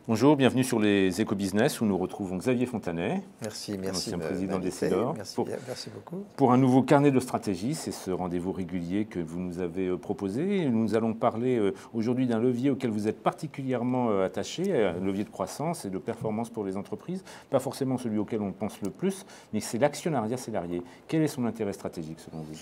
Bonjour, bienvenue sur les Éco-Business où nous retrouvons Xavier Fontanet. Merci Ancien président des Cédors. Merci beaucoup. Pour un nouveau carnet de stratégie, c'est ce rendez-vous régulier que vous nous avez proposé. Nous allons parler aujourd'hui d'un levier auquel vous êtes particulièrement attaché, un levier de croissance et de performance pour les entreprises. Pas forcément celui auquel on pense le plus, mais c'est l'actionnariat salarié. Quel est son intérêt stratégique selon vous ?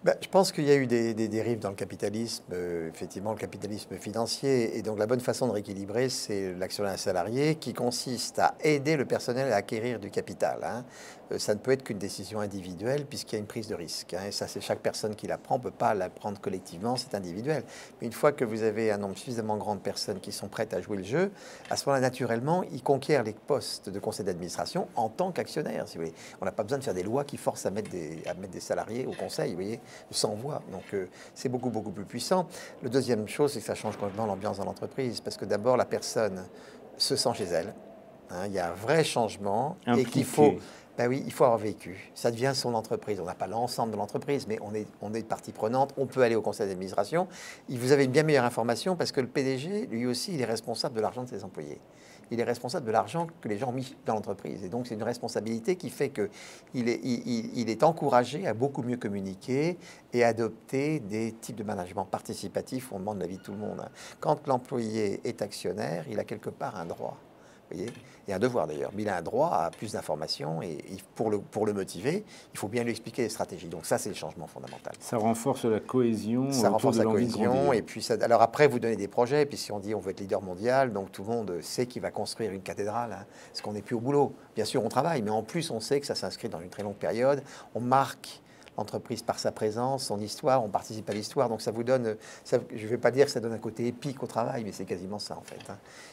Je pense qu'il y a eu des dérives dans le capitalisme, effectivement le capitalisme financier, et donc la bonne façon de rééquilibrer, c'est l'actionnariat salarié qui consiste à aider le personnel à acquérir du capital. Ça ne peut être qu'une décision individuelle puisqu'il y a une prise de risque. Et ça, c'est chaque personne qui la prend, ne peut pas la prendre collectivement, c'est individuel. Mais une fois que vous avez un nombre suffisamment grand de personnes qui sont prêtes à jouer le jeu, à ce moment-là, naturellement, ils conquièrent les postes de conseil d'administration en tant qu'actionnaire, si vous voulez. On n'a pas besoin de faire des lois qui forcent à mettre des salariés au conseil, vous voyez, sans voix. Donc, c'est beaucoup plus puissant. La deuxième chose, c'est que ça change complètement l'ambiance dans l'entreprise parce que d'abord, la personne se sent chez elle. Il y a un vrai changement et qu'il faut... Ben oui, il faut avoir vécu. Ça devient son entreprise. On n'a pas l'ensemble de l'entreprise, mais on est partie prenante. On peut aller au conseil d'administration. Vous avez une bien meilleure information parce que le PDG, lui aussi, il est responsable de l'argent de ses employés. Il est responsable de l'argent que les gens ont mis dans l'entreprise. Et donc, c'est une responsabilité qui fait qu'il est encouragé à beaucoup mieux communiquer et adopter des types de management participatif où on demande l'avis de tout le monde. Quand l'employé est actionnaire, il a quelque part un droit. Et un devoir d'ailleurs, mais il a un droit à plus d'informations et pour le motiver, il faut bien lui expliquer les stratégies. Donc ça, c'est le changement fondamental. Ça renforce la cohésion. Ça renforce la cohésion et puis ça, alors après, vous donnez des projets, puis si on dit on veut être leader mondial, donc tout le monde sait qu'il va construire une cathédrale, parce qu'on n'est plus au boulot. Bien sûr, on travaille, mais en plus, on sait que ça s'inscrit dans une très longue période. On marque l'entreprise par sa présence, son histoire, on participe à l'histoire, donc ça vous donne, je ne vais pas dire que ça donne un côté épique au travail, mais c'est quasiment ça en fait.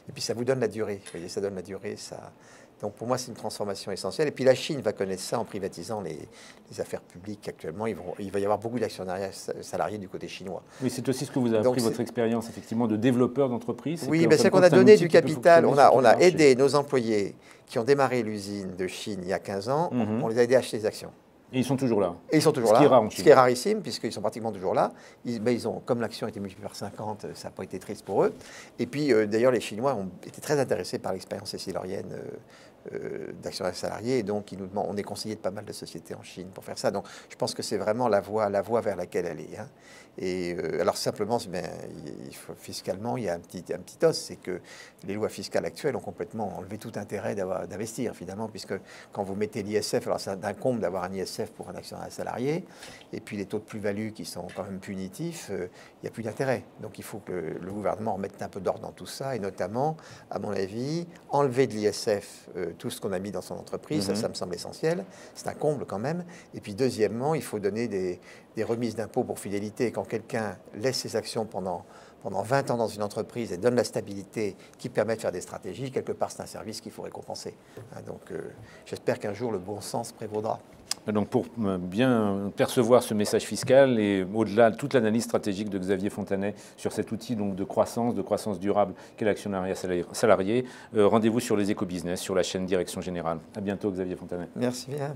Et puis ça vous donne la durée, vous voyez, ça donne la durée, ça... Donc pour moi c'est une transformation essentielle. Et puis la Chine va connaître ça en privatisant les affaires publiques actuellement. Il va y avoir beaucoup d'actionnariat salariés du côté chinois. Oui, c'est aussi ce que vous avez appris, votre expérience effectivement de développeur d'entreprise. Oui, mais c'est qu'on a donné du capital, on a aidé nos employés qui ont démarré l'usine de Chine il y a 15 ans, on les a aidés à acheter des actions. Et ils sont toujours là. Et ils sont toujours là. Ce qui est rarissime, puisqu'ils sont pratiquement toujours là. Ils ont, comme l'action a été multipliée par 50, ça n'a pas été triste pour eux. Et puis, d'ailleurs, les Chinois ont été très intéressés par l'expérience essilorienne d'actionnaires salariés. Et donc, on est conseillé de pas mal de sociétés en Chine pour faire ça. Donc, je pense que c'est vraiment la voie vers laquelle aller. Et alors, simplement, fiscalement, il y a un petit os, c'est que les lois fiscales actuelles ont complètement enlevé tout intérêt d'investir, finalement, puisque quand vous mettez l'ISF, alors c'est incombe d'avoir un ISF pour un actionnaire salarié, et puis les taux de plus-value qui sont quand même punitifs, il n'y a plus d'intérêt. Donc il faut que le gouvernement remette un peu d'ordre dans tout ça, et notamment, à mon avis, enlever de l'ISF tout ce qu'on a mis dans son entreprise, ça me semble essentiel, c'est un comble quand même. Et puis deuxièmement, il faut donner des remises d'impôts pour fidélité. Quand quelqu'un laisse ses actions pendant 20 ans dans une entreprise et donne la stabilité qui permet de faire des stratégies, quelque part c'est un service qu'il faut récompenser. Donc j'espère qu'un jour le bon sens prévaudra. Donc pour bien percevoir ce message fiscal et au-delà de toute l'analyse stratégique de Xavier Fontanet sur cet outil donc de croissance durable qu'est l'actionnariat salarié, rendez-vous sur les Éco-Business, sur la chaîne Direction Générale. À bientôt Xavier Fontanet. Merci bien.